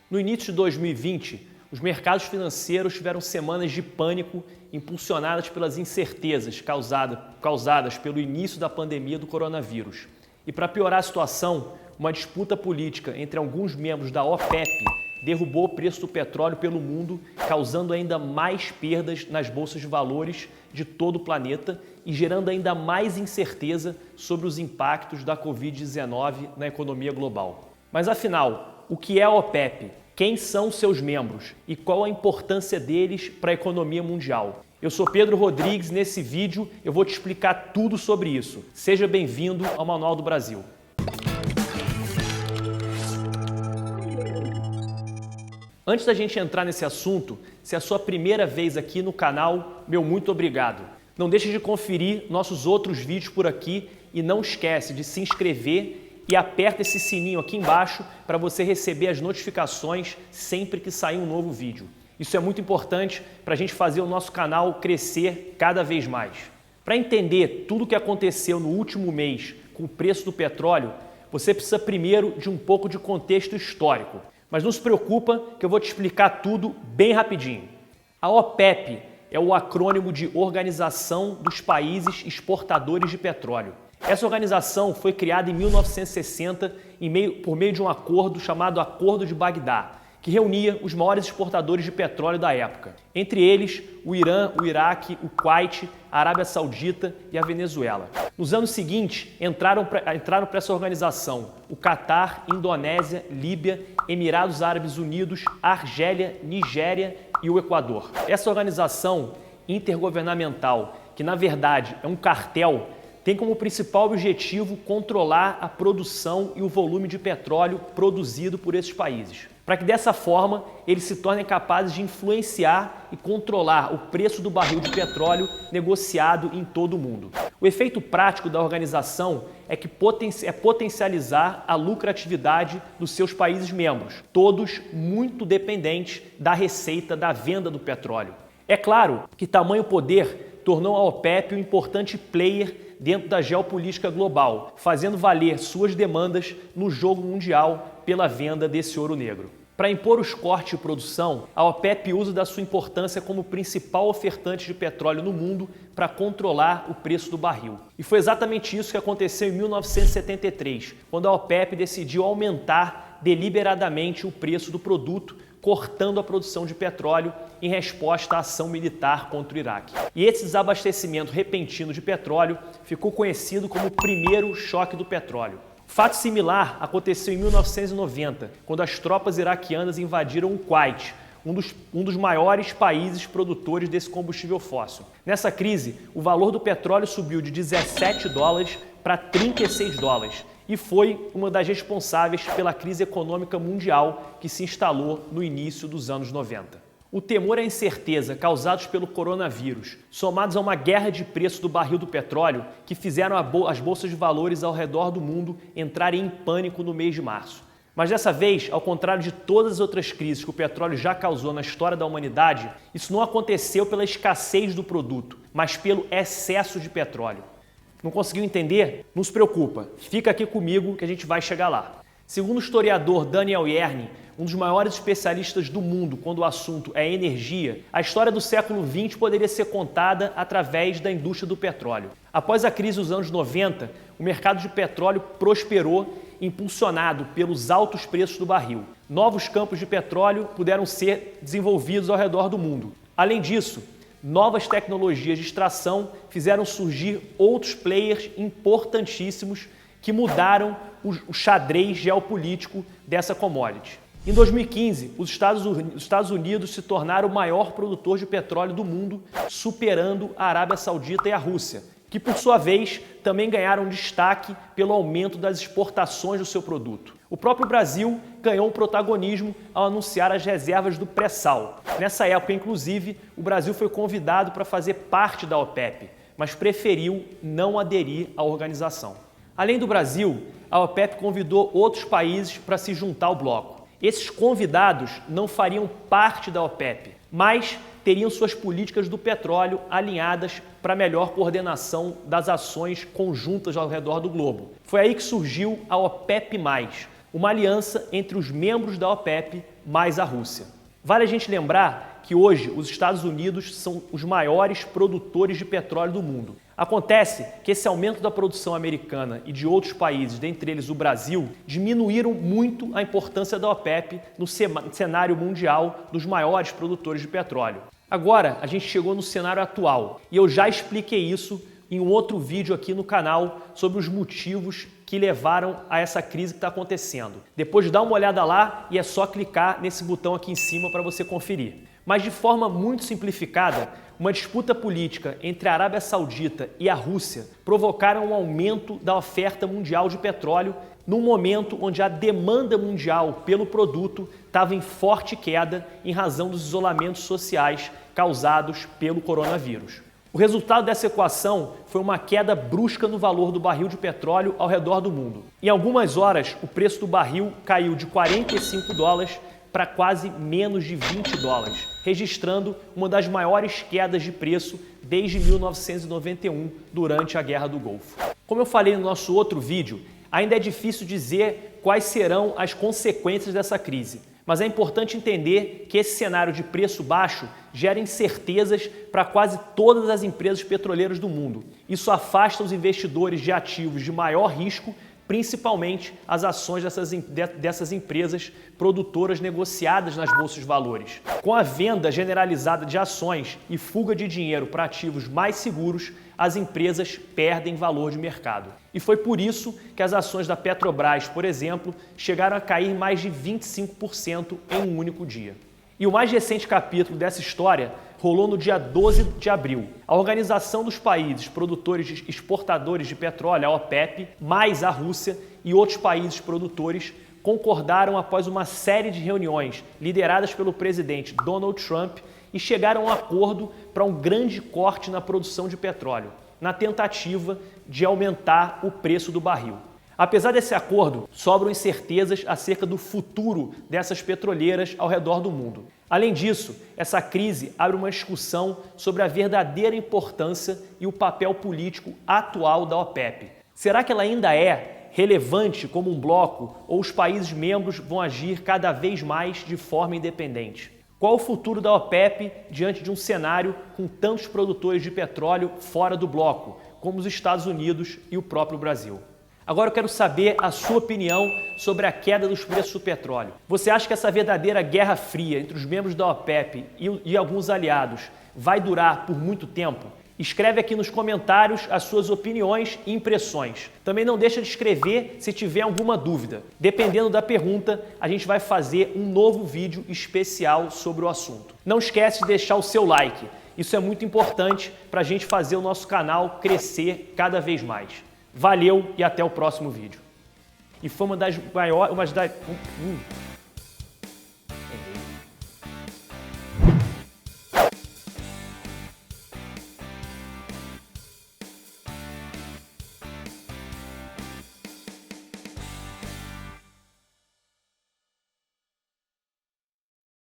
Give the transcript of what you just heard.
No início de 2020, os mercados financeiros tiveram semanas de pânico impulsionadas pelas incertezas causadas pelo início da pandemia do coronavírus. E para piorar a situação, uma disputa política entre alguns membros da OPEP derrubou o preço do petróleo pelo mundo, causando ainda mais perdas nas bolsas de valores de todo o planeta e gerando ainda mais incerteza sobre os impactos da Covid-19 na economia global. Mas afinal, o que é a OPEP? Quem são seus membros e qual a importância deles para a economia mundial? Eu sou Pedro Rodrigues e nesse vídeo eu vou te explicar tudo sobre isso. Seja bem-vindo ao Manual do Brasil. Antes da gente entrar nesse assunto, se é a sua primeira vez aqui no canal, meu muito obrigado. Não deixe de conferir nossos outros vídeos por aqui e não esquece de se inscrever e aperta esse sininho aqui embaixo para você receber as notificações sempre que sair um novo vídeo. Isso é muito importante para a gente fazer o nosso canal crescer cada vez mais. Para entender tudo o que aconteceu no último mês com o preço do petróleo, você precisa primeiro de um pouco de contexto histórico. Mas não se preocupa que eu vou te explicar tudo bem rapidinho. A OPEP é o acrônimo de Organização dos Países Exportadores de Petróleo. Essa organização foi criada em 1960 por meio de um acordo chamado Acordo de Bagdá, que reunia os maiores exportadores de petróleo da época, entre eles o Irã, o Iraque, o Kuwait, a Arábia Saudita e a Venezuela. Nos anos seguintes, entraram para essa organização o Catar, Indonésia, Líbia, Emirados Árabes Unidos, Argélia, Nigéria e o Equador. Essa organização intergovernamental, que na verdade é um cartel, tem como principal objetivo controlar a produção e o volume de petróleo produzido por esses países, para que dessa forma eles se tornem capazes de influenciar e controlar o preço do barril de petróleo negociado em todo o mundo. O efeito prático da organização é potencializar a lucratividade dos seus países membros, todos muito dependentes da receita da venda do petróleo. É claro que tamanho poder tornou a OPEP um importante player dentro da geopolítica global, fazendo valer suas demandas no jogo mundial pela venda desse ouro negro. Para impor os cortes de produção, a OPEP usa da sua importância como principal ofertante de petróleo no mundo para controlar o preço do barril. E foi exatamente isso que aconteceu em 1973, quando a OPEP decidiu aumentar deliberadamente o preço do produto, cortando a produção de petróleo em resposta à ação militar contra o Iraque. E esse desabastecimento repentino de petróleo ficou conhecido como o primeiro choque do petróleo. Fato similar aconteceu em 1990, quando as tropas iraquianas invadiram o Kuwait, um dos maiores países produtores desse combustível fóssil. Nessa crise, o valor do petróleo subiu de 17 dólares para 36 dólares e foi uma das responsáveis pela crise econômica mundial que se instalou no início dos anos 90. O temor e a incerteza causados pelo coronavírus, somados a uma guerra de preço do barril do petróleo, que fizeram as bolsas de valores ao redor do mundo entrarem em pânico no mês de março. Mas dessa vez, ao contrário de todas as outras crises que o petróleo já causou na história da humanidade, isso não aconteceu pela escassez do produto, mas pelo excesso de petróleo. Não conseguiu entender? Não se preocupa, fica aqui comigo que a gente vai chegar lá. Segundo o historiador Daniel Yerny, um dos maiores especialistas do mundo quando o assunto é energia, a história do século XX poderia ser contada através da indústria do petróleo. Após a crise dos anos 90, o mercado de petróleo prosperou, impulsionado pelos altos preços do barril. Novos campos de petróleo puderam ser desenvolvidos ao redor do mundo. Além disso, novas tecnologias de extração fizeram surgir outros players importantíssimos que mudaram o xadrez geopolítico dessa commodity. Em 2015, os Estados Unidos se tornaram o maior produtor de petróleo do mundo, superando a Arábia Saudita e a Rússia, que por sua vez também ganharam destaque pelo aumento das exportações do seu produto. O próprio Brasil ganhou um protagonismo ao anunciar as reservas do pré-sal. Nessa época, inclusive, o Brasil foi convidado para fazer parte da OPEP, mas preferiu não aderir à organização. Além do Brasil, a OPEP convidou outros países para se juntar ao bloco. Esses convidados não fariam parte da OPEP, mas teriam suas políticas do petróleo alinhadas para melhor coordenação das ações conjuntas ao redor do globo. Foi aí que surgiu a OPEP+, uma aliança entre os membros da OPEP mais a Rússia. Vale a gente lembrar que hoje os Estados Unidos são os maiores produtores de petróleo do mundo. Acontece que esse aumento da produção americana e de outros países, dentre eles o Brasil, diminuíram muito a importância da OPEP no cenário mundial dos maiores produtores de petróleo. Agora, a gente chegou no cenário atual e eu já expliquei isso em um outro vídeo aqui no canal sobre os motivos que levaram a essa crise que está acontecendo. Depois dá uma olhada lá e é só clicar nesse botão aqui em cima para você conferir. Mas de forma muito simplificada, uma disputa política entre a Arábia Saudita e a Rússia provocaram um aumento da oferta mundial de petróleo num momento onde a demanda mundial pelo produto estava em forte queda em razão dos isolamentos sociais causados pelo coronavírus. O resultado dessa equação foi uma queda brusca no valor do barril de petróleo ao redor do mundo. Em algumas horas, o preço do barril caiu de 45 dólares para quase menos de 20 dólares, registrando uma das maiores quedas de preço desde 1991, durante a Guerra do Golfo. Como eu falei no nosso outro vídeo, ainda é difícil dizer quais serão as consequências dessa crise, mas é importante entender que esse cenário de preço baixo gera incertezas para quase todas as empresas petroleiras do mundo. Isso afasta os investidores de ativos de maior risco, principalmente as ações dessas empresas produtoras negociadas nas bolsas de valores. Com a venda generalizada de ações e fuga de dinheiro para ativos mais seguros, as empresas perdem valor de mercado. E foi por isso que as ações da Petrobras, por exemplo, chegaram a cair mais de 25% em um único dia. E o mais recente capítulo dessa história rolou no dia 12 de abril. A Organização dos Países Produtores e Exportadores de Petróleo, a OPEP, mais a Rússia e outros países produtores concordaram após uma série de reuniões lideradas pelo presidente Donald Trump e chegaram a um acordo para um grande corte na produção de petróleo, na tentativa de aumentar o preço do barril. Apesar desse acordo, sobram incertezas acerca do futuro dessas petroleiras ao redor do mundo. Além disso, essa crise abre uma discussão sobre a verdadeira importância e o papel político atual da OPEP. Será que ela ainda é relevante como um bloco ou os países membros vão agir cada vez mais de forma independente? Qual o futuro da OPEP diante de um cenário com tantos produtores de petróleo fora do bloco, como os Estados Unidos e o próprio Brasil? Agora eu quero saber a sua opinião sobre a queda dos preços do petróleo. Você acha que essa verdadeira guerra fria entre os membros da OPEP e alguns aliados vai durar por muito tempo? Escreve aqui nos comentários as suas opiniões e impressões. Também não deixa de escrever se tiver alguma dúvida. Dependendo da pergunta, a gente vai fazer um novo vídeo especial sobre o assunto. Não esquece de deixar o seu like. Isso é muito importante para a gente fazer o nosso canal crescer cada vez mais. Valeu e até o próximo vídeo. E foi uma das maiores...